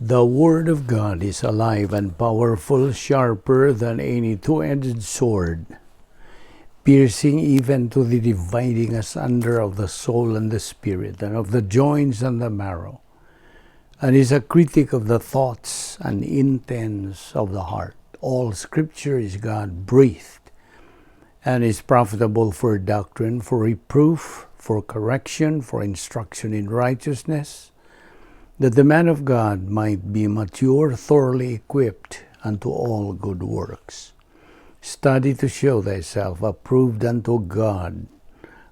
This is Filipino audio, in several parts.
The Word of God is alive and powerful, sharper than any two-edged sword, piercing even to the dividing asunder of the soul and the spirit, and of the joints and the marrow, and is a critic of the thoughts and intents of the heart. All Scripture is God-breathed, and is profitable for doctrine, for reproof, for correction, for instruction in righteousness, that the man of God might be mature, thoroughly equipped unto all good works. Study to show thyself approved unto God,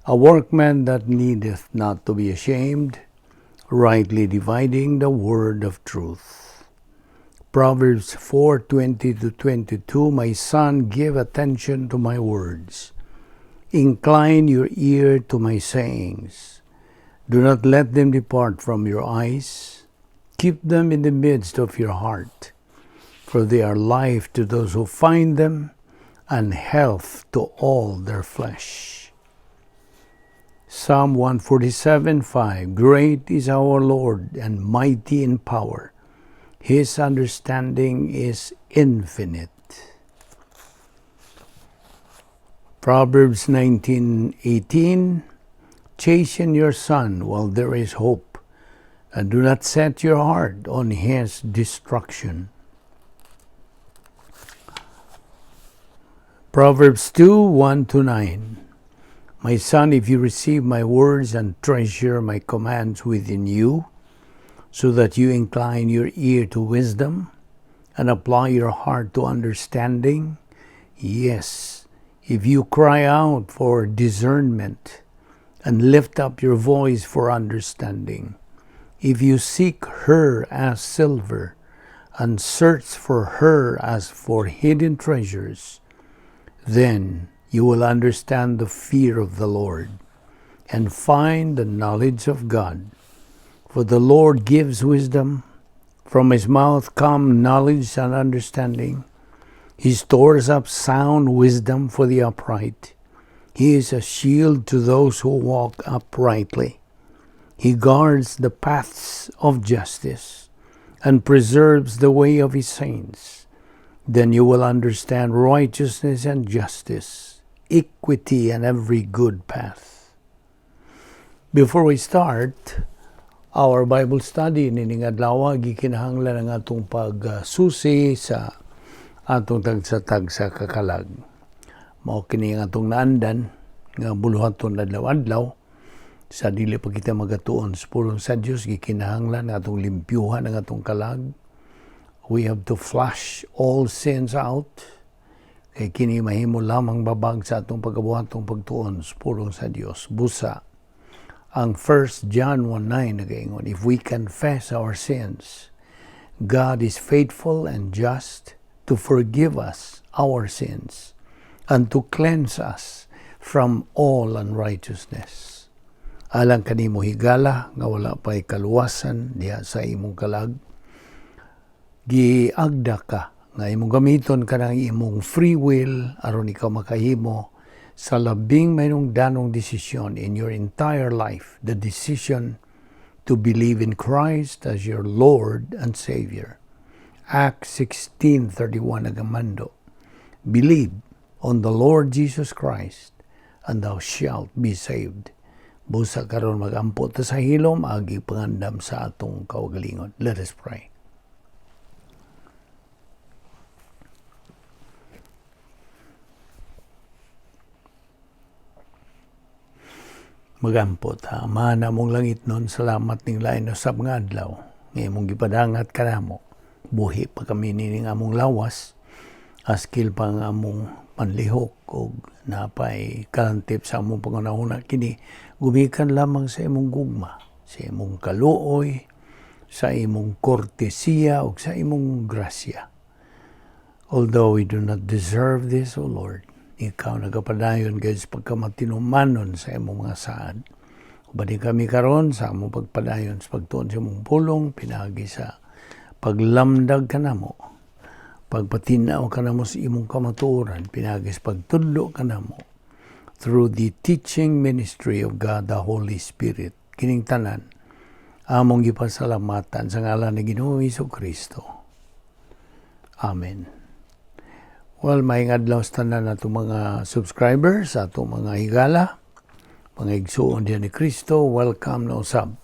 a workman that needeth not to be ashamed, rightly dividing the word of truth. Proverbs 4:20-22, My son, give attention to my words. Incline your ear to my sayings. Do not let them depart from your eyes. Keep them in the midst of your heart, for they are life to those who find them, and health to all their flesh. Psalm 147:5, Great is our Lord, and mighty in power. His understanding is infinite. Proverbs 19:18, Chasten your son while there is hope, and do not set your heart on his destruction. Proverbs 2:1-9, My son, if you receive my words and treasure my commands within you, so that you incline your ear to wisdom and apply your heart to understanding, yes, if you cry out for discernment and lift up your voice for understanding, if you seek her as silver and search for her as for hidden treasures, then you will understand the fear of the Lord and find the knowledge of God. For the Lord gives wisdom. From his mouth come knowledge and understanding. He stores up sound wisdom for the upright. He is a shield to those who walk uprightly. He guards the paths of justice and preserves the way of his saints. Then you will understand righteousness and justice, equity and every good path. Before we start our Bible study, nining adlaw gikinahanglan ang atong pagsusi sa atong tagsatag sa kakalag. Mao kini ang atong naandan nga buluhaton adlaw-adlaw sa dili pa kita magatuon sa pulong sa Dios, gikinahanglan nga atong limpyuhan ang atong kalag. We have to flush all sins out. Kay kini mahimo lamang babag sa atong pagabuhatong pagtuon sa pulong sa Dios. Busa ang 1 John 1:9 nagaingon, if we confess our sins, God is faithful and just to forgive us our sins and to cleanse us from all unrighteousness. Alang kanimo higala nga wala pay kaluwasan diha sa imong kalag, giagda ka nga imong gamiton kanang imong free will aron ikaw makahimo sa labing maynungdanong desisyon in your entire life, the decision to believe in Christ as your Lord and Savior. Acts 16:31 nagamando, Believe on the Lord Jesus Christ, and thou shalt be saved. Busa karon magampo ta sa hilom, agi pangandam sa atong kaugalingon. Let us pray. Magampot ha, mana mong langit nun, salamat ning lain na sab nga adlaw. Ngayon mong gipadangat ka namo, buhi pa kami nining among lawas, askil pa nga among panlihok o napay kalantip sa among pangunahuna kini, gumikan lamang sa imong gugma, sa imong kaluoy, sa imong kortesiya o sa imong grasya. Although we do not deserve this, O Lord, ikaw nagapadayon guys pagkamatinumanon sa imong mga saad. Ubadi kami karon sa among pagpadayon sa pagtuon sa imong pulong, pinagi sa paglamdag kanamo, pagpatinaw kanamo sa imong kamatuoran, pinagi sa pagtudlo kanamo through the teaching ministry of God the Holy Spirit. Kining tanan Among gipasalamatan sa ngalan ni Ginoong Hesukristo. Amen. Well, maayong adlaw sa tanan nato mga subscribers, ato mga higala, mga igsuon diyan ni Kristo, welcome na usab.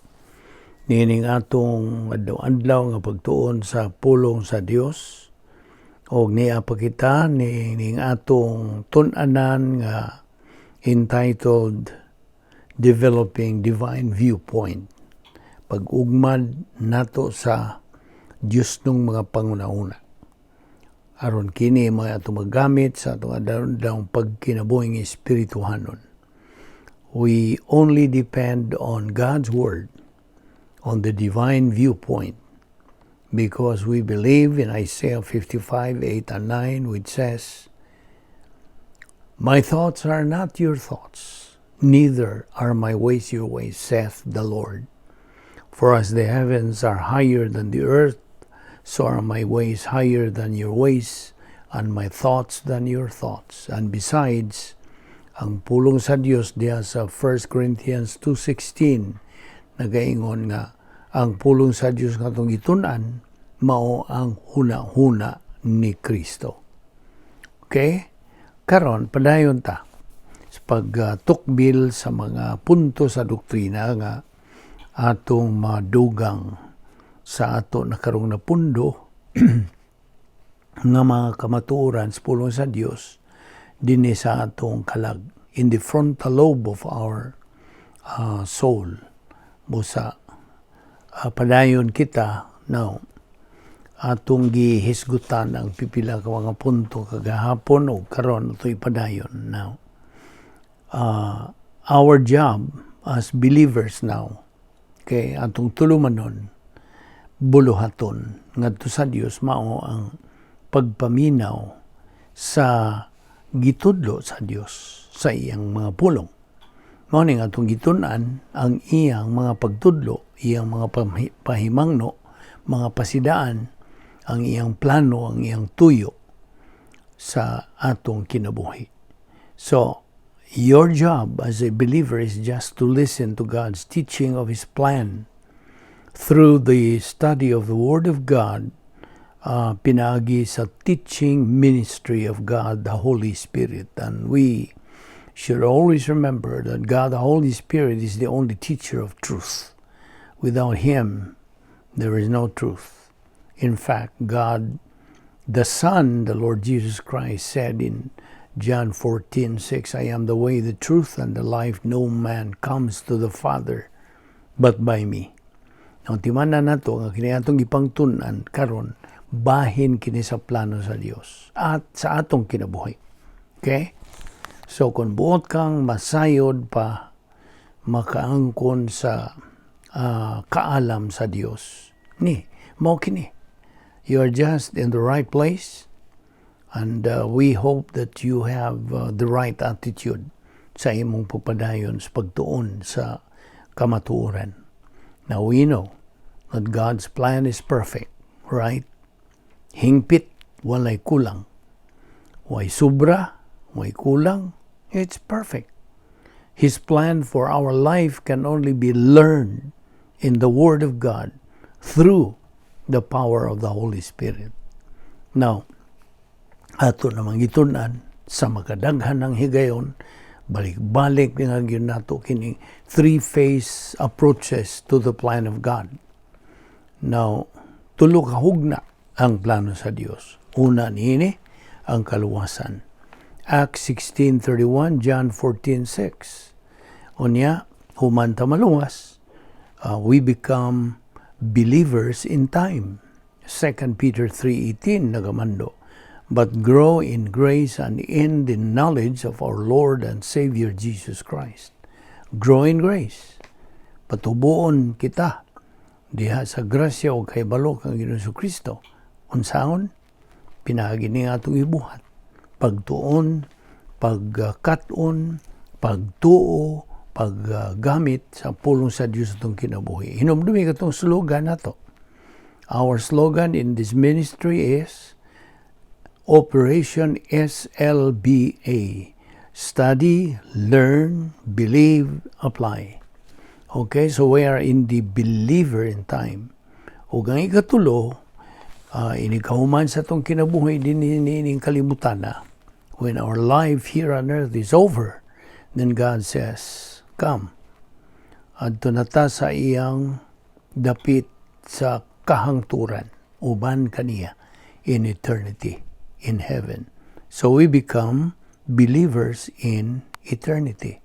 Nining atong adlaw nga pagtuon sa pulong sa Dios. Og niya pa kita nining atong tun-anan nga entitled Developing Divine Viewpoint. Pag-ugmad nato sa Diyos nung mga pangunahuna. Aron kini mga ato magamit sa atong adlaw pagkinabuhing espirituhanon. We only depend on God's Word, on the divine viewpoint, because we believe in Isaiah 55:8 and 9, which says, "My thoughts are not your thoughts, neither are my ways your ways, saith the Lord. For as the heavens are higher than the earth, so are my ways higher than your ways, and my thoughts than your thoughts." And besides, ang pulong sa Dios diya sa 1 Corinthians 2:16, nagaingon nga, ang pulong sa Dios nga itong gitun-an, mao ang huna-huna ni Kristo. Okay? Karon padayon ta sa pagtukbil sa mga punto sa doktrina nga atong madugang sa ato na karong napundo nga mga kamatuoran sa pulong sa Dios dinhi sa atong kalag, in the frontal lobe of our soul. Busa padayon kita now atong gihisgutan ang pipila ka mga punto kagahapon o karon ito ipadayon now. Our job as believers now, kay atong tulumanon, buluhaton ngadto sa Dios mao ang pagpaminaw sa gitudlo sa Dios sa iyang mga pulong. Mao ning atong gitun-an ang iyang mga pagtudlo, iyang mga pahimangno, mga pasidaan, ang iyang plano, ang iyang tuyo sa atong kinabuhi. So, your job as a believer is just to listen to God's teaching of His plan through the study of the Word of God, pinagi sa teaching ministry of God, the Holy Spirit. And we should always remember that God, the Holy Spirit, is the only teacher of truth. Without Him, there is no truth. In fact, God, the Son, the Lord Jesus Christ, said in John 14:6, "I am the way, the truth, and the life. No man comes to the Father but by me." Ang timanan nato nga kini atong gipangtun-an karon, bahin kini sa plano sa Dios at sa atong kinabuhi. Okay? So kung buot kang masayod pa makaangkon sa kaalam sa Dios, mao kini. You are just in the right place. And we hope that you have the right attitude sa imong pagpadayon sa pagtuon sa kamatuoran. Now we know that God's plan is perfect, right? Hingpit, walay kulang. Way sobra, way kulang, it's perfect. His plan for our life can only be learned in the Word of God through the power of the Holy Spirit. Now, ato namang gitun-an sa makadaghan ng higayon, balik-balik nga gyud nato kini three-phase approaches to the plan of God. Now, tulo ka hugna ang plano sa Dios. Una niini ang kaluwasan. Acts 16:31, John 14:6. Unya, human ta maluwas, we become believers in time. 2 Peter 3:18 nagamando. But grow in grace and in the knowledge of our Lord and Savior Jesus Christ. Grow in grace. Patubuon kita diha sa grasya o kay balok ang Ginoong Kristo. Unsaon? Pinagi ni atong ibuhat. Pagtuon, pagkaton, pagtuo, paggamit sa pulong sa Dios atong kinabuhi. Hinumdumi katong slogan nato. Our slogan in this ministry is Operation SLBA. Study, learn, believe, apply. Okay, so we are in the believer in time. O ang ikatulo, inikahuman sa itong kinabuhay din ining kalimutan na. When our life here on earth is over, then God says, come. Adto na ta sa iyang dapit sa kahangturan, uban kaniya in eternity, in heaven. So we become believers in eternity.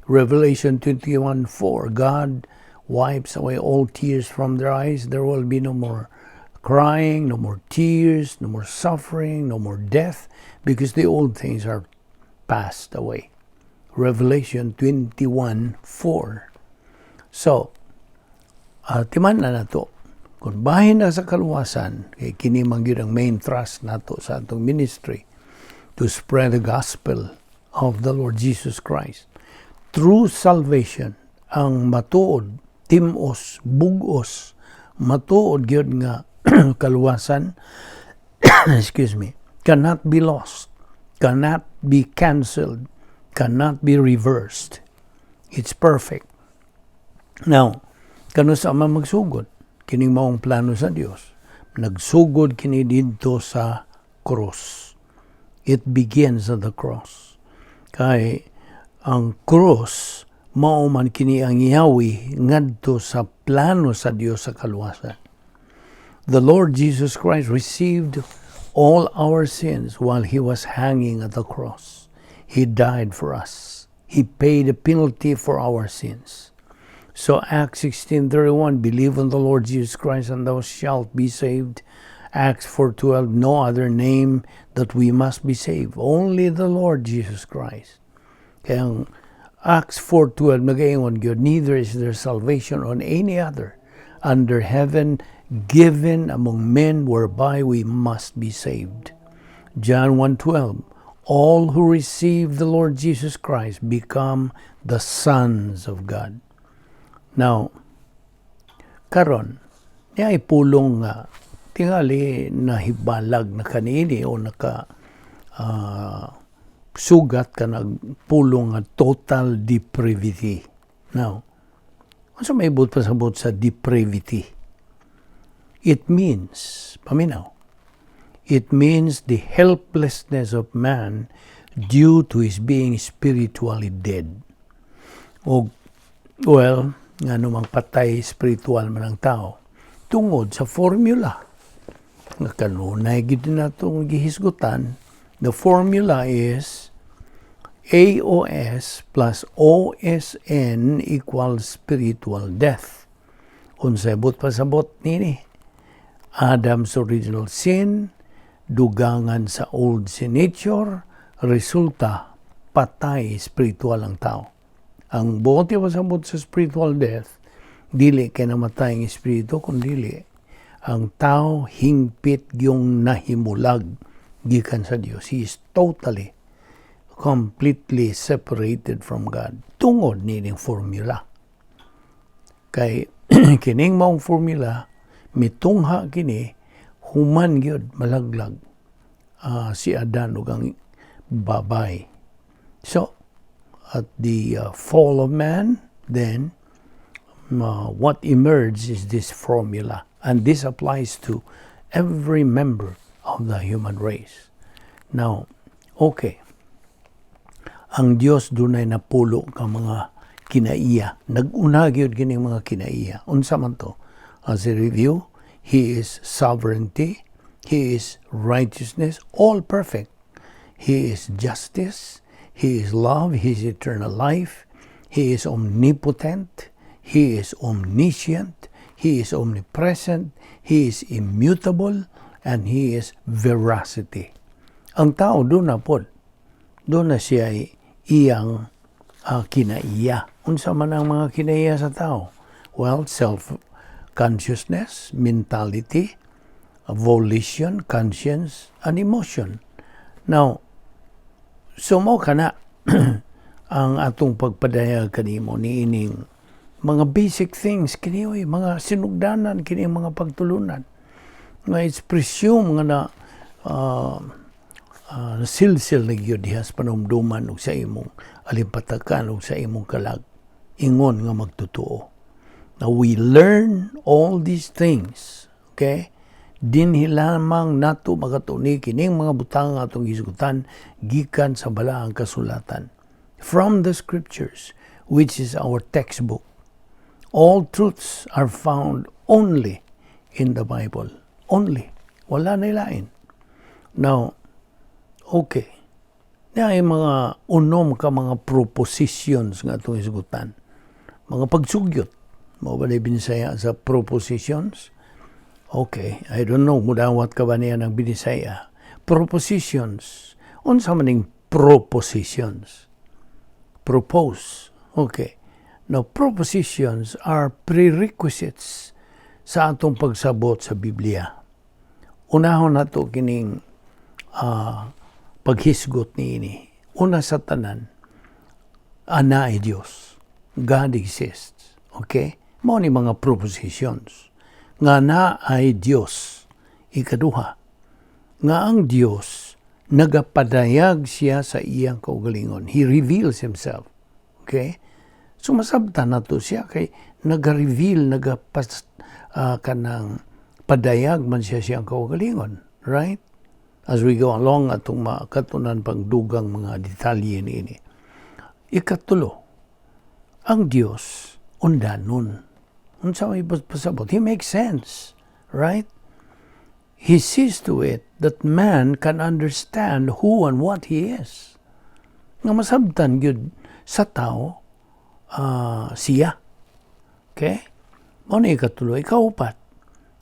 Revelation 21:4, God wipes away all tears from their eyes. There will be no more crying, no more tears, no more suffering, no more death, because the old things are passed away. Revelation 21:4. So, timan na nato. Kung bahin na sa kaluwasan, kay kini man gyud ang main thrust nato sa atong ministry to spread the gospel of the Lord Jesus Christ. True salvation, ang matuod, timos, bugos, matuod gyud nga kaluwasan, excuse me, cannot be lost, cannot be canceled, cannot be reversed. It's perfect. Now, kano sa ama magsugod? Kining maong plano sa Dios. Nagsugod kini dito sa cross. It begins at the cross. Kay ang cross mao man kini ang iyawi ngadto sa plano sa Dios sa kaluwasan. The Lord Jesus Christ received all our sins while He was hanging at the cross. He died for us. He paid the penalty for our sins. So Acts 16:31, believe on the Lord Jesus Christ and thou shalt be saved. Acts 4:12, no other name that we must be saved. Only the Lord Jesus Christ. Kaya Acts 4:12, nag-ingon gyud, neither is there salvation on any other under heaven given among men whereby we must be saved. John 1:12, all who receive the Lord Jesus Christ become the sons of God. Now, karon, niya ipulong nga tingali na hibalag na kanini o sugat ka nagpulong nga total depravity. Now, ano may ibot pasabot sa depravity? It means, paminaw, it means the helplessness of man due to his being spiritually dead. O, well, nga namang patay spiritual man ang tao, tungod sa formula. Nga kanunay gid na itong gihisgutan, the formula is AOS plus OSN equals spiritual death. Unsay but pasabot nini, Adam's original sin, dugangan sa old sin nature, resulta patay spiritual ang tao. Ang bote pasabot sa spiritual death, dili kay namatay ang espiritu, kundi ang tao hingpit yung nahimulag gikan sa Dios. He is totally, completely separated from God. Tungod nining formula. Kay kining maong formula, mitungha kini, human gyud malaglag si Adan ug ang babay. So, at the fall of man, then what emerges is this formula. And this applies to every member of the human race. Now, okay. Ang Dios dunay napulo ka mga kinaiya. Nag-una gyud kini mga kinaiya. Unsa man to? As a review, He is sovereignty, He is righteousness, all perfect. He is justice, He is love, He is eternal life, He is omnipotent, He is omniscient, He is omnipresent, He is immutable, and He is veracity. Ang tao doon na po, doon na siya iyang kinaiya. Unsa man ang mga kinaiya sa tao? Well, self-consciousness, mentality, volition, conscience, and emotion. Now, sumo ka na ang atong pagpadayag kanimo niining mga basic things kini mga sinugdanan kini mga pagtulunan nga it's presume nga na silsil na gyud dihas panumduman ug sa imong alimpatakan ug sa imong kalag ingon nga magtotoo. Now we learn all these things, okay? Dinhi lamang nato makatuni kining mga butang atong gisgutan gikan sa balaang kasulatan from the scriptures, which is our textbook. All truths are found only in the Bible. Only. Wala na ilain. Now, okay. Ay mga unom ka mga propositions nga itong isgutan. Mga pagsugyot. Mo ba na binisaya sa propositions? Okay. I don't know. Mudawat ka ba niya ng binisaya? Propositions. Unsa maning propositions? Propose. Okay. Now, propositions are prerequisites sa atong pagsabot sa Biblia. Unahon na ito kining paghisgot niini. Una sa tanan, ana ay Diyos. God exists. Okay? Mao ni mga propositions. Nga na ay Diyos. Ikaduha, nga ang Diyos nagapadayag siya sa iyang kaugalingon. He reveals Himself. Okay? So masabtan na to siya kay nag-reveal, kanang padayag man siya siyang kaugalingon. Right? As we go along atong makatunan pagdugang mga detalye niini. Ikatulo, ang Diyos undanon. Unsa may pasabot? He makes sense. Right? He sees to it that man can understand who and what he is. Nga masabtan gyud sa tao, siya. Okay? Mao ni ikatulo, ikaupat,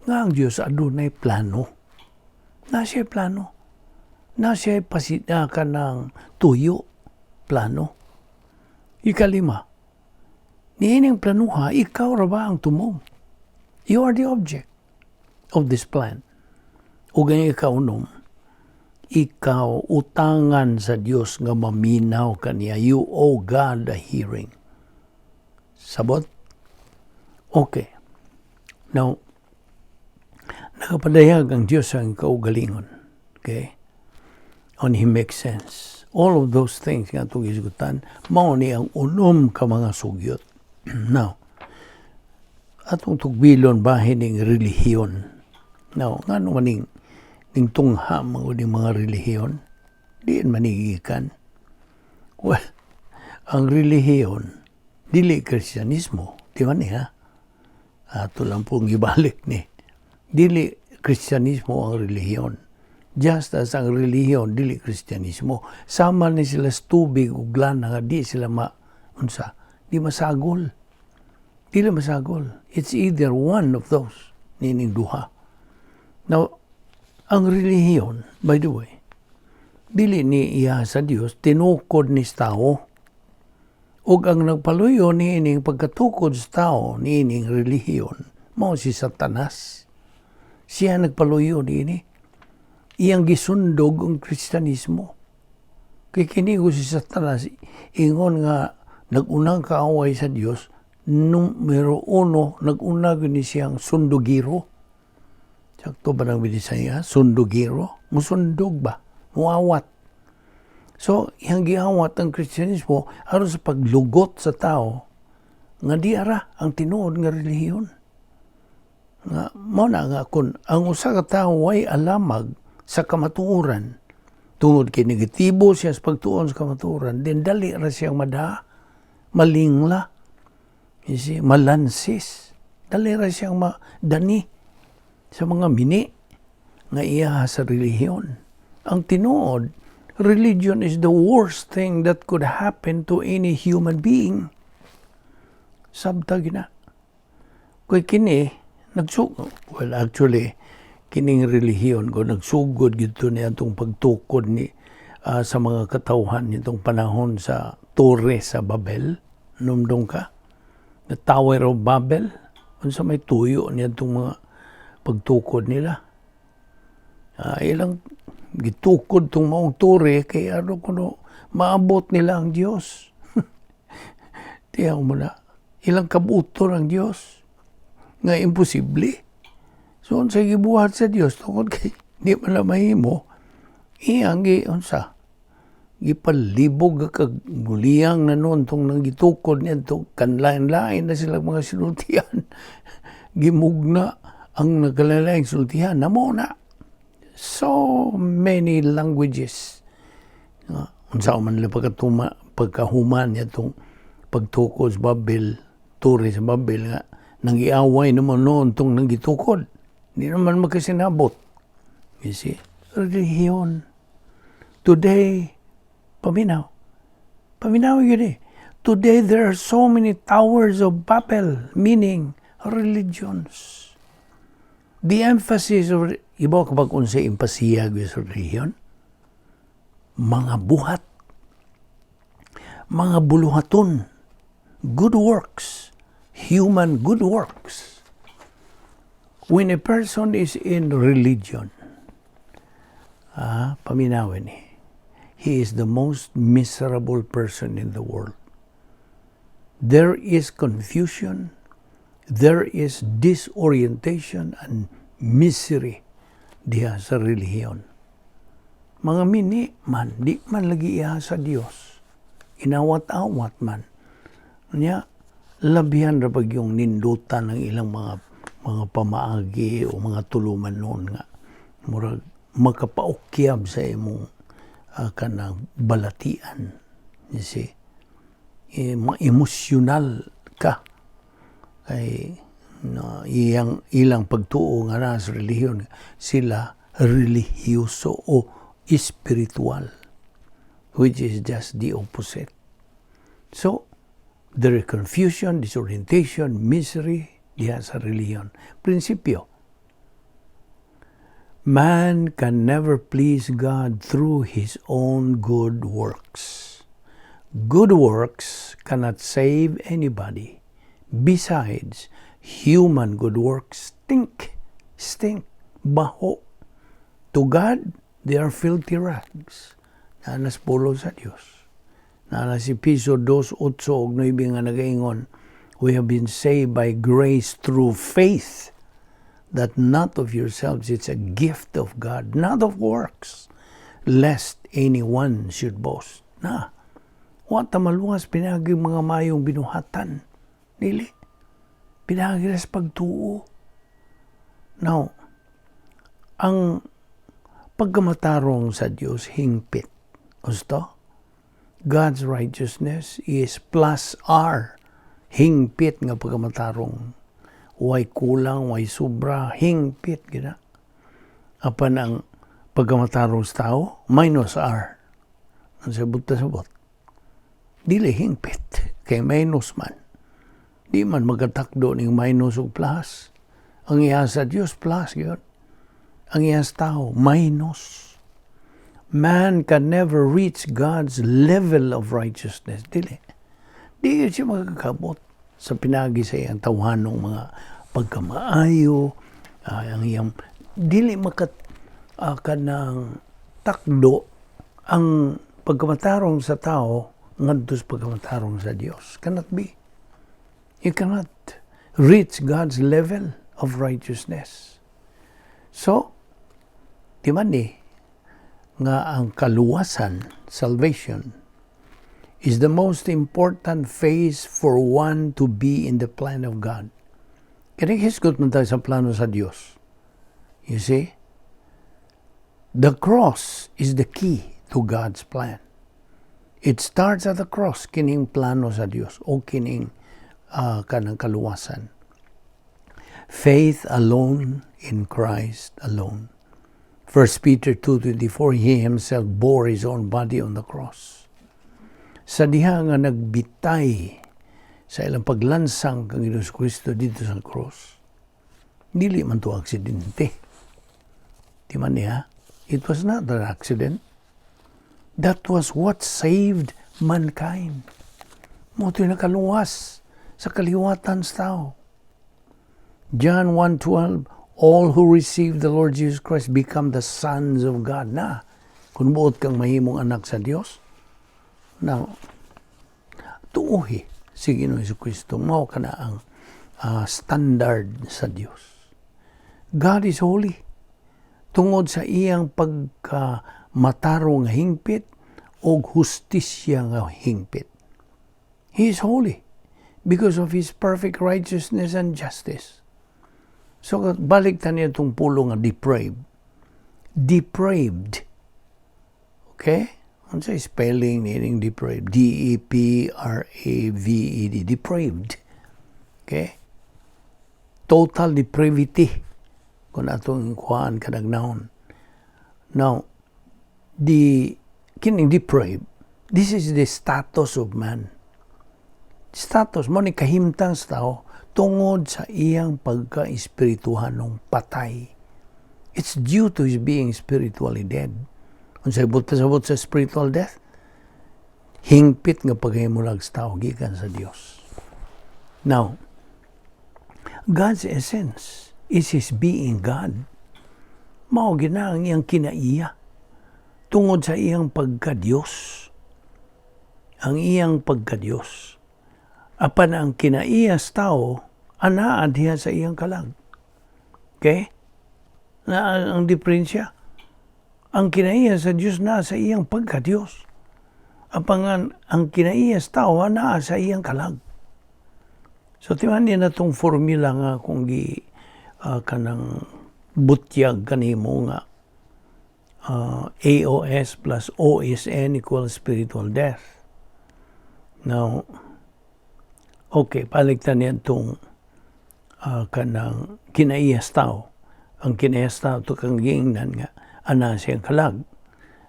nga ang Diyos adunay plano. Na siya plano. Na siya pasida ka ng tuyo. Plano. Ikalima, niining planuha, ikaw ra ba ang tumong? You are the object of this plan. O ganyan ikaunom, ikaw utangan sa Diyos nga maminaw kaniya. You owe God a hearing. Sabot? Okay. Now, nakapadayag ang Diyos ang kaugalingon. Okay? And He makes sense. All of those things nga itong isgutan, mao ni ang unom ka mga sugyot. Now, atong tugbilon bahin ng relihiyon. Now, nga naman ning tungha mga relihiyon, diin manigikan. Well, ang relihiyon, dili Kristyanismo. Di man niya? Ato lang pong ibalik ni. Dili Kristyanismo ang relihiyon. Just as ang relihiyon, dili Kristyanismo. Sama ni sila sa tubig ug lana nga di sila di masagol. Dili masagol. It's either one of those. Nining duha. Now, ang relihiyon, by the way, dili ni iya sa Dios, tinukod ni tao. Ug ang nagpaluyo ni ining pagkatukod sa tao, ni ining relihiyon, mao si Satanas. Siya nagpaluyo ni ini. Iyang gisundog ang Kristyanismo. Kay kinigo si Satanas, ingon nga nagunang kaaway sa Dios, numero 1, nagunag ni siyang sundugiro. Sakto ba ng Visayan? Sundugiro? Musundog ba? Muawat. So, yung giawat ng Kristyanismo aron sa paglugot sa tao nga di ara ang tinuod nga relihiyon. Nga, mao na nga kung ang usa ka tawo ay alamag sa kamatuoran, tungod kay negatibo siya sa pagtuon sa kamatuoran, then dali ra siyang malingla, malansis, dali ra siyang madani sa mga mini nga iya sa relihiyon. Ang tinuod, religion is the worst thing that could happen to any human being. Sabtag na. Kaya kini, kining relihiyon ko, nagsugod gito niya itong pagtukod ni sa mga katauhan nitong panahon sa Torre sa Babel. Numdong ka? The Tower of Babel. Kung sa may tuyo niya itong mga pagtukod nila. Ilang gitukod itong maong tore kay maabot nila ang Diyos. Tiyaw mo na. Ilang kabuto ng Diyos. Nga imposible. So, unsa gibuhat sa Diyos tungod kay di man mahimo. Iyang unsa. ipalibog kaguliyang na noon tong nanggitukod niya to kanlain-lain na sila mga sinultihan. Gimugna ang nagkalain sultihan na muna. So many languages. Unsa man lang pagkahuman niya itong pagtukod sa Babel, turi sa Babel nga, nang iaway naman noon itong nanggitukod. Hindi naman magkasinabot. You see? Relihiyon. Today, paminaw yun eh. Today, there are so many towers of Babel, meaning religions. The emphasis of, iba kapag unsa empasiyag sa relihiyon, mga buhat, mga buluhaton, good works, human good works. When a person is in religion, paminawin eh, he is the most miserable person in the world. There is confusion, there is disorientation and misery diha sa relihiyon. Mga mini man, di man lagi iha sa Dios. Inawat-awat man. Nya, labihan ra pag yung nindutan ng ilang mga pamaagi o mga tuluman noon nga. Murag makapaukyab sa imong kanang balatian. You see? Emosyonal ka. Kay ilang pagtuo nga na sa relihiyon, sila religyoso o spiritual, which is just the opposite. So, there is confusion, disorientation, misery diha sa relihiyon. Prinsipyo, man can never please God through his own good works. Good works cannot save anybody. Besides, human good works stink, baho. To God, they are filthy rags. Nanas pulo sa Diyos. Nanas si Piso 2:8 og 9 nga nagaingon, we have been saved by grace through faith, that not of yourselves, it's a gift of God, not of works, lest anyone should boast. Wa ta maluwas pinagi mga mayong binuhatan. Dili. Pinagi sa pagtuo. Now, ang pagkamatarong sa Diyos hingpit. Gusto? God's righteousness is plus R. Hingpit nga pagkamatarong. Way kulang, way sobra, hingpit gina. Apan ang pagkamatarong sa tao, minus R. Ang sabot. Dili hingpit, kay minus man. Di man magatakdo ning minus o plus. Ang iya sa Diyos, plus yun. Ang iya sa tao, minus. Man can never reach God's level of righteousness. Dili. Di siya magkakabot sa pinagi sa iyang tawhanong mga pagkamaayo, ang iyang dili kanang takdo ang pagkamatarong sa tao ngadto sa pagkamatarong sa Dios. Cannot be. You cannot reach God's level of righteousness. So, di man nga ang kaluwasan, salvation, is the most important phase for one to be in the plan of God. Kinihisgot man tayo sa plano sa Diyos. You see? The cross is the key to God's plan. It starts at the cross, kining plano sa Diyos o kining kanang kaluwasan. Faith alone in Christ alone. 1 Peter 2:24, He Himself bore His own body on the cross. Sa diha nga nagbitay sa ilang paglansang kang Hesus Kristo dito sa cross, dili man to aksidente. Di man niya? It was not an accident. That was what saved mankind. Moto'y nakaluwas sa kaliwatan sa tao. John 1:12, all who receive the Lord Jesus Christ become the sons of God. Kung buot kang mahimong anak sa Diyos, now, tuuhi si Ginoong Jesucristo. Mao ka na ang standard sa Diyos. God is holy. Tungod sa iyang pagkamatarong hingpit og hustisya nga hingpit. He is holy because of His perfect righteousness and justice. So, balik ta niya itong pulo nga depraved. Depraved. Okay? Ano sa spelling meaning depraved? D-E-P-R-A-V-E-D. Depraved. Okay? Total depravity. Kung atong kuhaan kadagnaon. Now, kining depraved, this is the status of man. Status mo ni kahimtang sa tao tungod sa iyang pagka-espirituhan ng patay. It's due to his being spiritually dead. Kung sabot sa spiritual death, hingpit nga paghimulag sa tao gikan sa Dios. Now, God's essence is His being God. Mao gina ang iyang kinaiya tungod sa iyang pagka-Dios. Ang iyang pagka-Dios. Apan ang kinaiya sa tao, anaa diha sa iyang kalag. Okay? Na ang diferensya. Ang kinaiya sa Diyos na sa iyang pagka-Diyos. Apan ang kinaiya sa tao, anaa sa iyang kalag. So, timan niya na itong formula nga kung kanang butyag kanimo nga AOS plus OSN equals spiritual death. Now, okay, paligtan niya itong kanang kinaiyas tao. Ang kinaiyas tao ito kang gingnan nga, ana siyang kalag.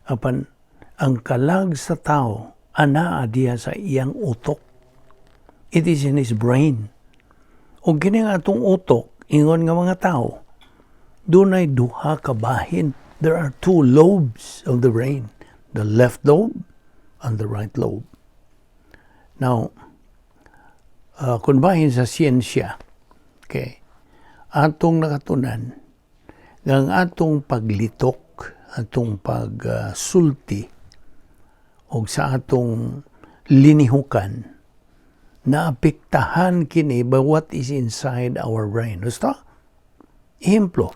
Apan, ang kalag sa tao, ana diya sa iyang utok. It is in his brain. O kini nga itong utok, ingon nga mga tao, dunay duha ka bahin. There are two lobes of the brain, the left lobe and the right lobe. Now, kung bahin sa siyensya, okay, atong nakatunan, ang atong paglitok, atong pagsulti, o sa atong linihukan, naapektahan kini by what is inside our brain. Gusto? Ehemplo,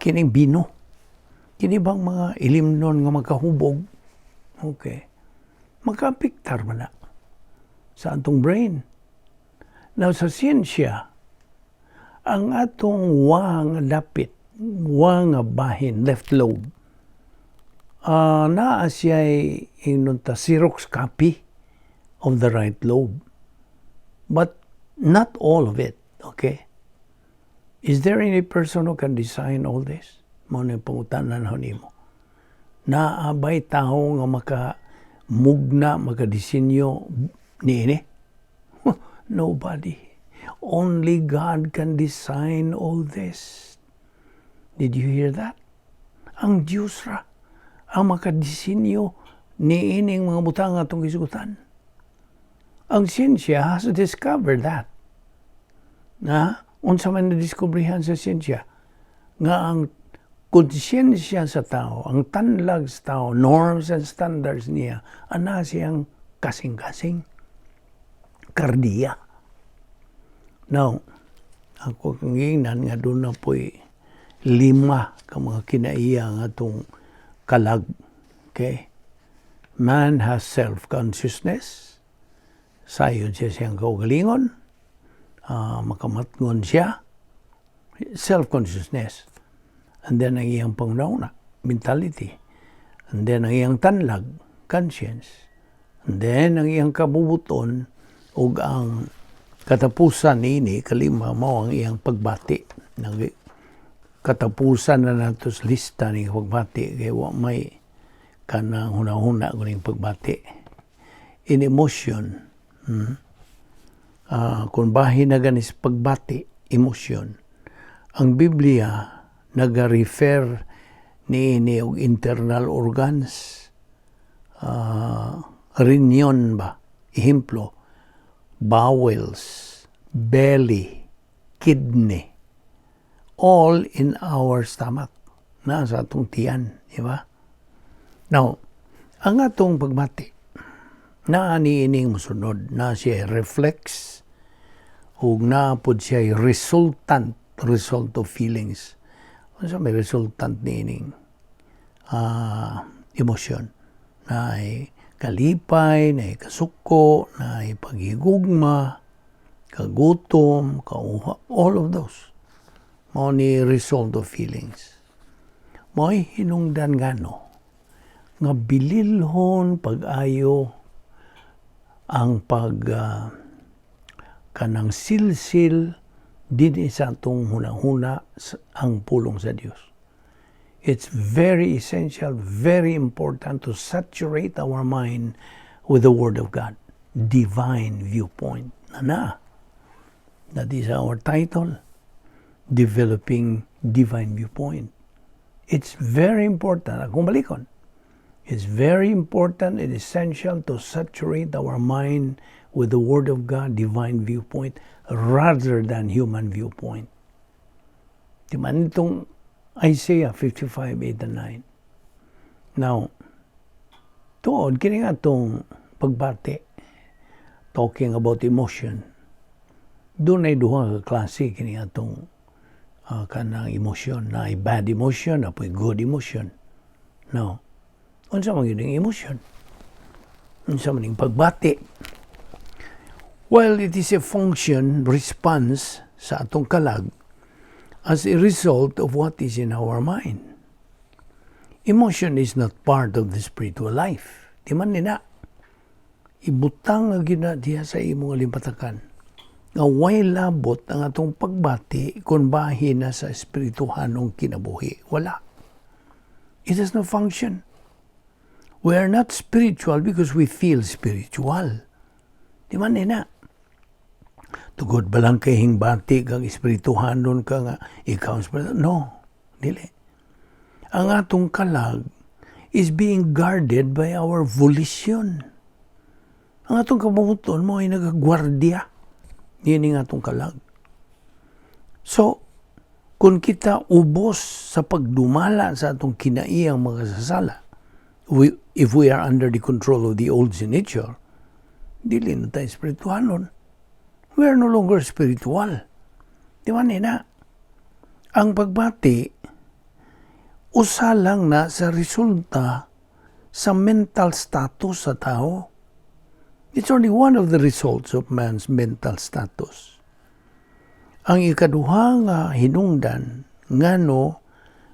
kining bino. Kini bang mga ilimnon nga magkahubog? Okay. Magkaapektar man na sa atong brain. Now, sa siyensya, ang atong wang dapit, wang bahin, left lobe, naa siya'y Xerox copy of the right lobe. But not all of it, okay? Is there any person who can design all this? Muna yung pangutanan ho nimo. Naabay tao nga makamugna, makadesinyo ni ini? Nobody. Only God can design all this. Did you hear that? Ang Diyos ra ang makadesinyo ni ining mga butang atong isugutan. Ang siyensya has discovered that. Na, unsa man na-discoveryhan sa siyensya, nga ang konsyensya sa tao, ang tanlag sa tao, norms and standards niya, ana siyang kasing-kasing, kardiya. Now, ako kang ingnan nga doon na po'y 5 ka mga kinaiya nga itong kalag. Okay? Man has self-consciousness. Sayon siya siyang kaugalingon. Makamatngon siya. Self-consciousness. And then ang iyang pangunauna, mentality. And then ang iyang tanlag, conscience. And then ang iyang kabubuton o ang katapusan ini, 5 mo ang iyang pagbati. Katapusan na nato sa lista ng pagbati. Kaya may kanang huna-huna ko ng pagbati. In emotion, kung bahin na ganis pagbati, emotion, ang Biblia nag-refer ni og internal organs, reunion ba, ehemplo, bowels, belly, kidney, all in our stomach, na sa atong tiyan, di ba? Now, ang atong pagbati, na aniining musunod, na siya reflex, o na po siya result of feelings. Ano sa may resultant ni ining emosyon. Naay kalipay, naay kasuko, naay paghigugma, kagutom, kauha, all of those. Mao ni result of feelings. Mao'y hinungdan nga bililhon pag-ayo ang kanang silsil din sa atong hunahuna ang pulong sa Dios. It's very essential, very important to saturate our mind with the Word of God. Divine Viewpoint. That is our title. Developing Divine Viewpoint. It's very important. Akong balikon. It's very important and essential to saturate our mind with the Word of God, Divine Viewpoint, rather than human viewpoint. Diman itong Isaiah 55, 8 and 9. Now, tuod, kini nga itong pagbati, talking about emotion, doon ay duha ka klase kini nga itong kanang emotion, na ay bad emotion, na po'y good emotion. Now, unsa man yun ang emotion? Unsa man yung pagbati? Well, it is a function, response sa atong kalag as a result of what is in our mind. Emotion is not part of the spiritual life. Di man nina. Ibutang nga gina diya sa imong limpatakan. Nga way labot ang atong pagbati kung bahin na sa espirituhanong kinabuhi. Wala. It has no function. We are not spiritual because we feel spiritual. Di man nina. Tugod ba lang kay hingbati kang espirituhanon ka nga ikaw ang spiritual? No. Dili. Ang atong kalag is being guarded by our volition. Ang atong kabubuton mo ay nagagwardya. Yan ang atong kalag. So, kung kita ubos sa pagdumala sa atong kinaiyang mga sasala, if we are under the control of the old nature, dili na tayo spiritualon. We are no longer spiritual. Di ba nina? Ang pagbati, usa lang na sa resulta sa mental status sa tao. It's only one of the results of man's mental status. Ang ikaduha nga hinungdan, ngano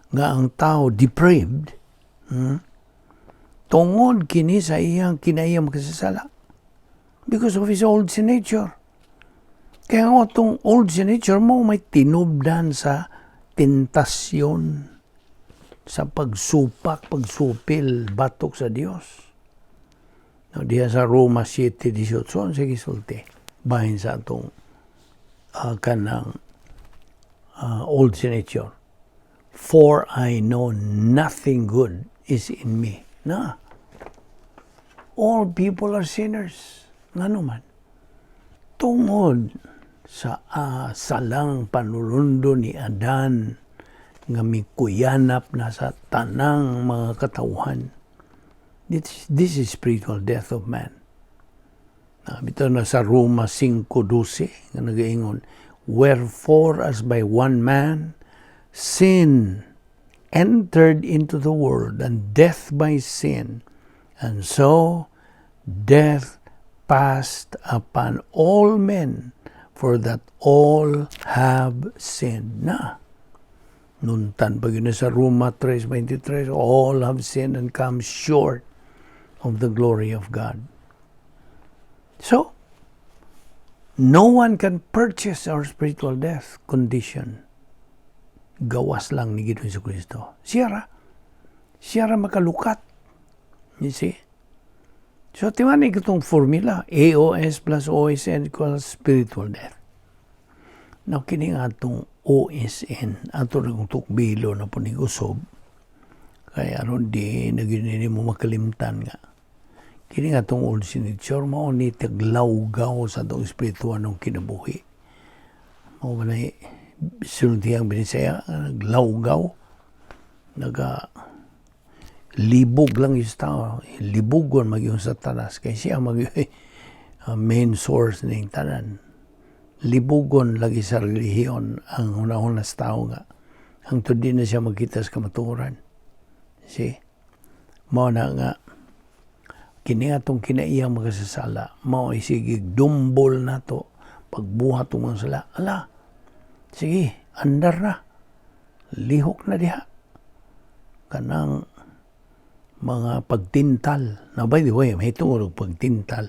nga ang tao depraved, tungod kini sa iyang kinayang makasasala. Because of his old nature. Kaya nga itong old nature mo may tinubdan sa tentasyon, sa pagsupak, pagsupil, batok sa Diyos. No, diya sa Roma 7:18, sige sulti, bahin sa itong kanang old nature. For I know nothing good is in me. Na. All people are sinners. Nga naman. Tungod sa salang panulundo ni Adan nga mikuyanap na sa tanang mga katawhan. This is spiritual death of man. Bitaw na sa Roma 5:12 nga nagaingon, wherefore as by one man sin entered into the world, and death by sin, and so death passed upon all men, for that all have sinned. Na. Nuntan pag yun sa Roma 3:23, all have sinned and come short of the glory of God. So, no one can purchase our spiritual death condition. Gawas lang ni Ginoong Jesucristo. Siya ra makalukat. You see? So, timanin ko itong formula, AOS plus OSN equals spiritual death. Now, kini nga itong OSN, ato rin kong tukbilo na po ni usob, kaya aron di naging mo makalimtan nga. Kini nga itong old nature, mao ni taglawgaw sa itong espirituan ng kinabuhi. Mao ba na sultihang binisaya, naglawgaw, libog lang yung tao, libugon mag-yung satanas, kaya siya main source ng tanan. Libugon lagi sa relihiyon ang unahon na tao nga. Ang tudi na siya magkita sa kamaturan. See? mao na nga kini atong kinaiyang magasasala mao ay sige dumbol nato pagbuhat ng mga sala. Ala, sige, andar na, lihok na diha kanang mga pagtintal. Now by the way, may tungod og pagtintal.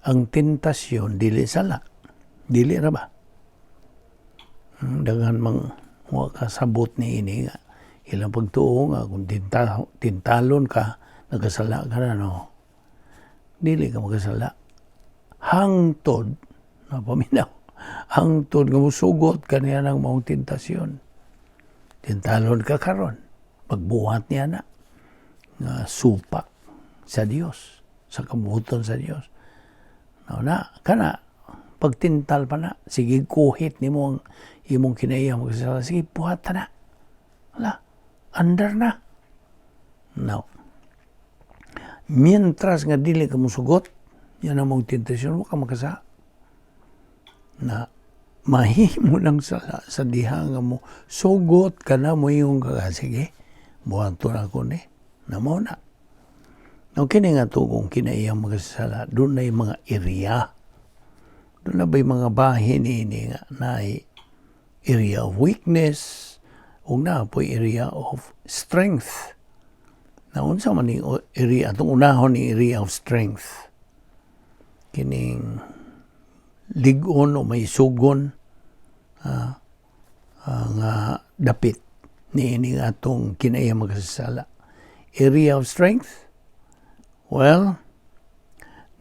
Ang tentasyon dili sala, dili ra ba? Daghan mang wa kasabot ni ini nga ilang pagtuo nga kung tintalon ka nagasala ka na, no? Dili ka magasala. Hangtod, napaminaw, hangtod nga musugot ka niya ng maong tentasyon. Tintalon ka karon, pagbuhat niya na, nga supak sa Dios, sa kabuton sa Dios. Na, kana, pagtintal pa na, sige kuhit ni mo ang imong kinaiya magasala, sige buhat na. Wala, andar na. Now, mientras nga dili ka musugot, yan ang mong tentasyon mo ka makasa. Na mahimo lang sa diha nga mo, sugot ka na mo yung sige, buhato na ako ni, na mo na. Now, kini nga to kung kinaiyang magasala, doon na yung mga area. Doon na ba yung mga bahin ini nga na area of weakness, o na po area of strength. Na unsa man yung area, itong unahon ni area of strength. Kining ligon o may sugon nga dapit ni ini nga itong kinaiyang magasala. Area of strength, well,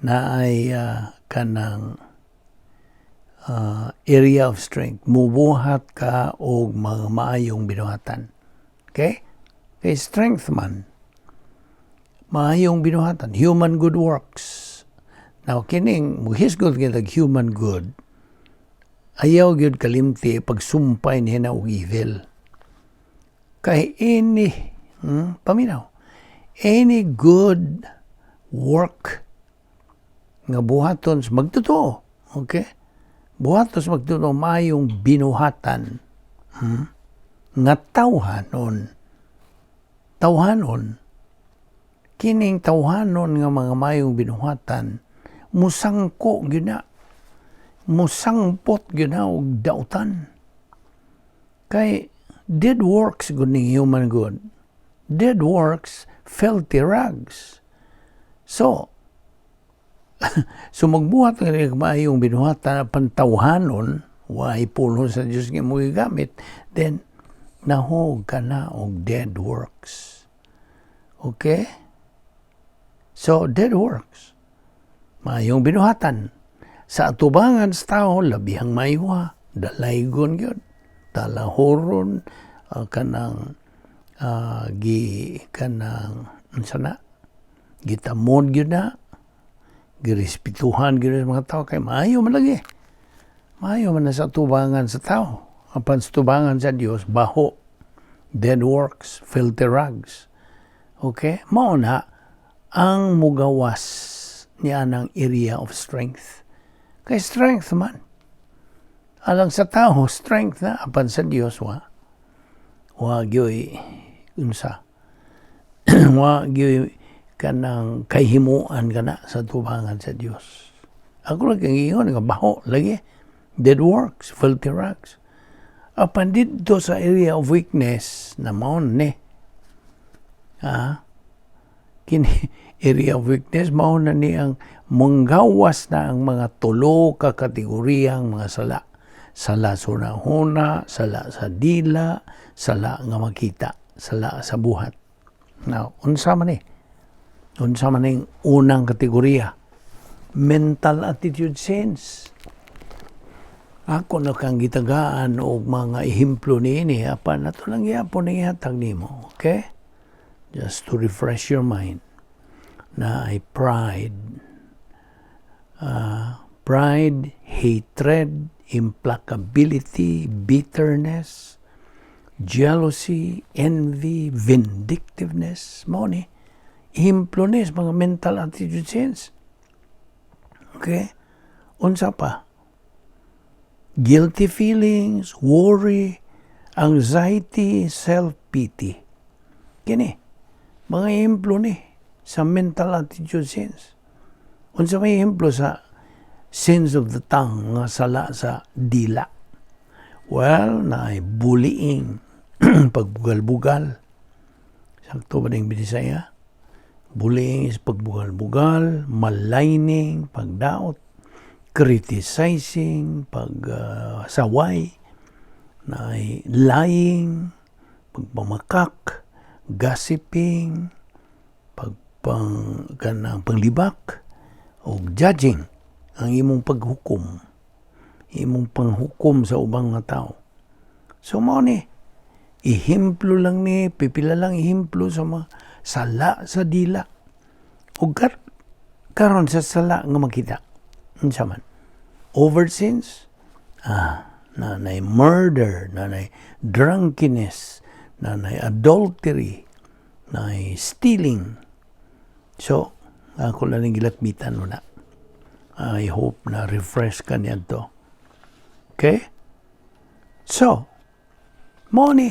na ay kanang area of strength. Mubuhat ka o mga maayong binuhatan. Okay? Okay, strength man. Maayong binuhatan. Human good works. Now, kining, muhisgol kitag human good, ayaw gyud kalimti pagsumpay niya na og evil. Kay any, paminaw, any good work nga buhaton sa magtotoo, okay? Buhaton sa magtotoo, mayong binuhatan, nga tawhanon, kining tawhanon nga mga mayong binuhatan, musangko gyud na, musangpot gyud na og dautan. Kay dead works gud ning human good. Dead works, filthy rags. So magbuhat nga ning maayong binuhatan pantawhanon, way pulo sa Dios nga mo gigamit, then nahog ka na og dead works. Okay? So dead works. Mayong binuhatan. Sa atubangan sa tao, labihang maywa, dalaygon yun, talahoron, kanang gitamod yun na, girespetuhan yun sa mga tao, kay maayo man lagi. Maayo man na sa atubangan sa tao. Apan sa atubangan sa Diyos, baho, dead works, filthy rags. Okay? Mauna, ang mugawas niya ng area of strength. Kay strength man. Alang sa tao, strength na. Apan sa Diyos, gyoy, unsa. Gyoy kanang kahimuan ka na sa tubangan sa Diyos. Ako lang kang iyon, nga baho, lagi. Dead works, filthy rags. Apan dito sa area of weakness, na maon ni. Kini area of weakness, mao na ni ang manggawas na ang mga tulo ka kategoriyang mga sala. Sala sa unahuna, sala sa dila, sala nga makita, sala sa buhat. Now, unsa man yung unang kategorya? Mental attitude sense. Ako na kang gitagaan o mga ehemplo niini, apan nato lang yapon na ihatag nimo, okay? Just to refresh your mind. Na ay pride, hatred, implacability, bitterness, jealousy, envy, vindictiveness, mo ni, implones, mga mental attitude sense. Okay? Unsa pa? Guilty feelings, worry, anxiety, self-pity. Kini, Mga ehemplo ni sa mental attitude sins. Unsa may ehemplo sa sins of the tongue, nga sala sa dila? Well, na bullying, pagbugal-bugal. Sakto ba ng Bisaya? Bullying is pagbugal-bugal, maligning, pagdaot, criticizing, pagsaway, na lying, pagpamakak, gossiping, panglibak, o judging, ang imong paghukom, imong panghukom sa ubang mga tao. So mo ni, ihemplo lang ni, pipila lang ihemplo sa mga sala sa dila. O karon sa sala nga makita. Unsa man? Overt sins, nanay murder, nanay drunkenness, nanay adultery, nanay stealing. So, ako lang gilatmitan mo na. I hope na refresh ka niyan to. Okay? So, mo ni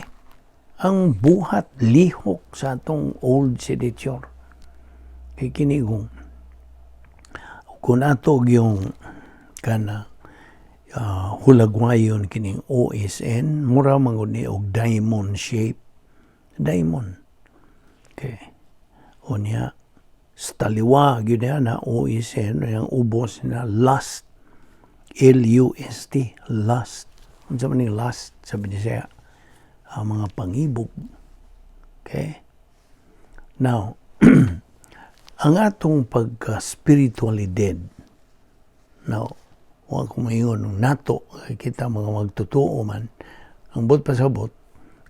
ang buhat lihok sa atong old sedature. Kay kinigong kung atog yung kana hulagwayon kining OSN, mura mangod ni og diamond shape. Diamond. Okay. O niya, staliwa, yun na OSN, yung ubos na lust. L-U-S-T, lust. Ano sa maning lust? Sabi niya siya, mga pangibog. Okay? Now, ang atong pagka-spiritually dead, now, huwag ko mayon, nato, kita mga magtotoo man, ang bot pasabot,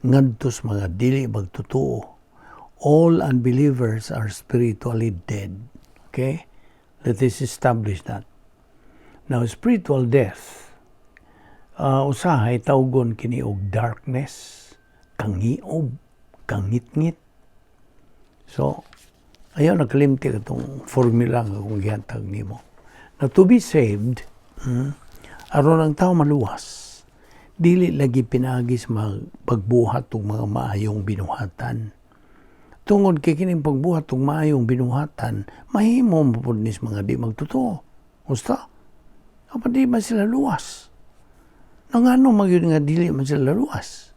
ngadtos mga dili magtotoo. All unbelievers are spiritually dead. Okay? Let us establish that. Now, spiritual death, usahay tawgon kini og darkness, kangiob, kangitngit. So, ayaw nakalimti katong formula nga kung gihantag nimo. Now, to be saved, aron ang tao maluwas, dili lagi pinagis pagbuhat og mga maayong binuhatan. Tungod kay kining pagbuhat og maayong binuhatan, mahimo mapud nis mga di magtotoo. Usta? Apa di man sila luwas? Nangano magyud nga dili man sila luwas?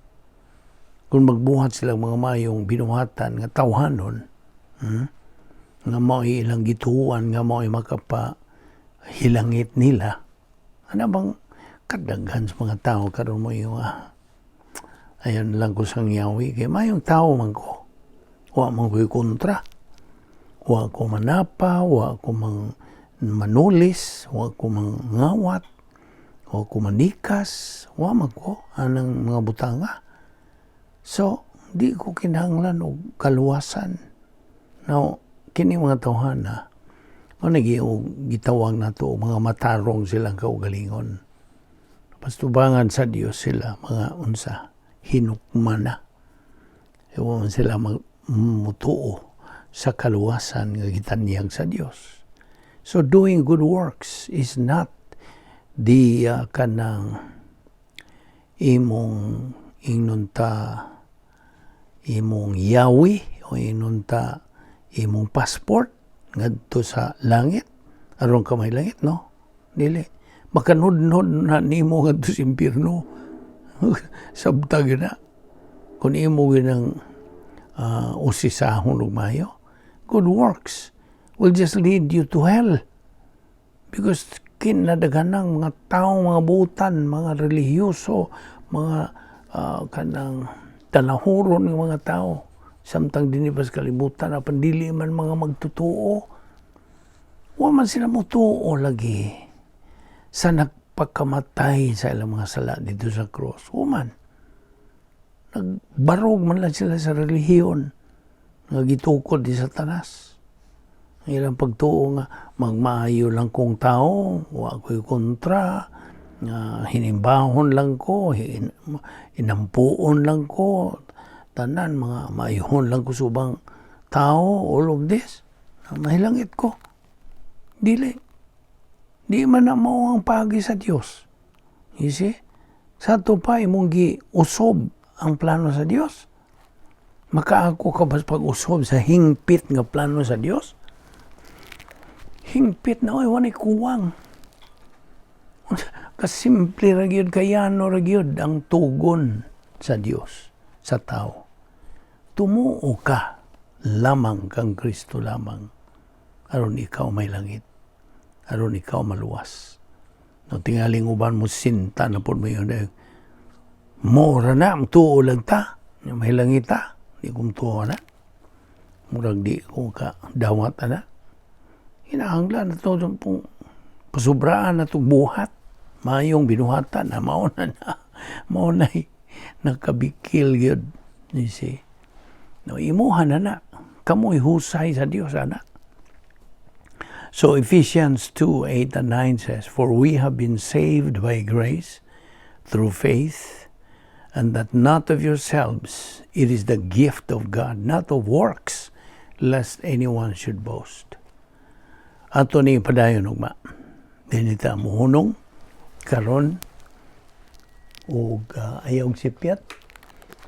Kung magbuhat sila mga maayong binuhatan nga tawhanon, nga mao ilang gituan, nga mao makapahilangit nila, ano bang kadaghan sa mga tao karon mo yung ayan lang ko sang yawi kay mayong tao man ko. Wa man ko'y kontra. Wa ko manapa, wa ko manulis, wa ko mangawat, wa ko manikas, wa man ko anang mga butanga. So, di ko kinahanglan og kaluwasan. Now, kini mga tawhana, gitawag na to, mga matarong silang kaugalingon. Pastubangan sa Dios sila, mga unsa, hinukmana. Ewan sila mutuo sa kaluwasan nga gitanyag sa Dios. So doing good works is not the kanang imong inunta imong yawi o inunta imong passport ngadto sa langit aron ka may langit, no? Dili makanod-nod na nimo ngadto sa impierno. Sabtag na kun imo ginang usisahon ug mayo, good works will just lead you to hell. Because kinadaghanang mga tao, mga butan, mga relihiyoso, mga kanang tanahuron ng mga tao, samtang dinipas kalibutan, apan dili man mga magtutuo. Wa man sila mutuo lagi sa nagpakamatay sa ilang mga sala dito sa cross. Human. Nagbarog man lang sila sa relihiyon nga gitukod di Satanas. Ang ilang pagtuo nga magmaayo lang kong tao, wa ko'y kontra, hinimbahon lang ko, inampuon lang ko, tanan mga maayhon lang ko subang tao, all of this. Mahilangit ko. Dili. Di man na mo ang pagi sa Dios. You see? Sa ito pa, imong giusob ang plano sa Dios. makaako ka ba pag-usob sa hingpit nga plano sa Dios? Hingpit na oy wanay kuwang. Kasimple ra gyud kayano ra gyud ang tugon sa Dios sa tao. Tumuo ka lamang kang Kristo lamang aron ikaw may langit. Aron ikaw maluwas. No tingaling uban mo sinta na pud mo yun. Mora na tuo lang ta. May langit ta. Di kong tuo na. Murag di ko ka dawat na. Hinahanglan na ito pong pasubraan na itong buhat. Mayong binuhatan na mauna na. Mauna nakabikil yun. You see. No, imuhan na. Kamoy husay sa Diyos, anak. So Ephesians 2:8 and 9 says, "For we have been saved by grace through faith, and that not of yourselves, it is the gift of God, not of works, lest anyone should boast." Ato ni padayon ugma. Dinita muhunong karon og ayaw sipyat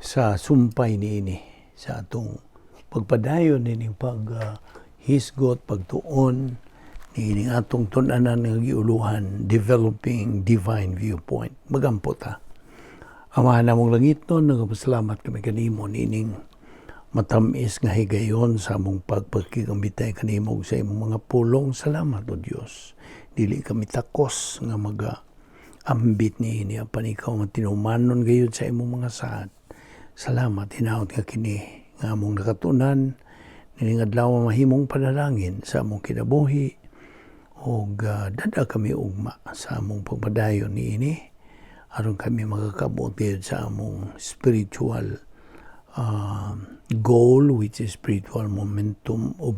sa sumpay niini sa atong pagpadayon nining hisgot pagtuon nining atong tun-anan nga giuluhan, developing divine viewpoint. Magampo ta. Amahan namong langit nun, nagpasalamat kami kanimo nining matamis nga higayon sa among pagpagkikambitay kanimo sa imong mga pulong. Salamat o Dios. Dili kami takos nga ambit niini apan ikaw nga tinumanon gayud sa imong mga saad. Salamat hinaot nga kini nga among nakatunan nining adlaw mahimong panalangin sa among kinabuhi og dada kami ugma sa among pagpadayon niini aron kami makakabot sa among spiritual goal, which is spiritual momentum o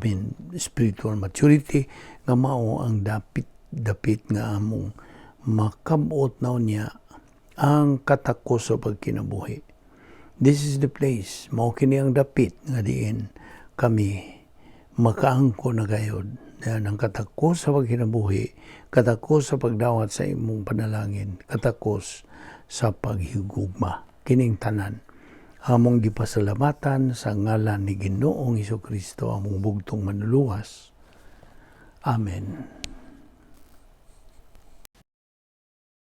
spiritual maturity nga mao ang dapit nga among makabot na niya ang katakos sa pagkinabuhi. This is the place, mao kini ang dapit nga diin kami makaangko na gayod ng katakos sa pagkinabuhi, katakos sa pagdawat sa imong panalangin, katakos sa paghigugma. Kining tanan among gipasalamatan sa ngalan ni Ginoong Hesukristo, among bugtong manluluwas. Amen.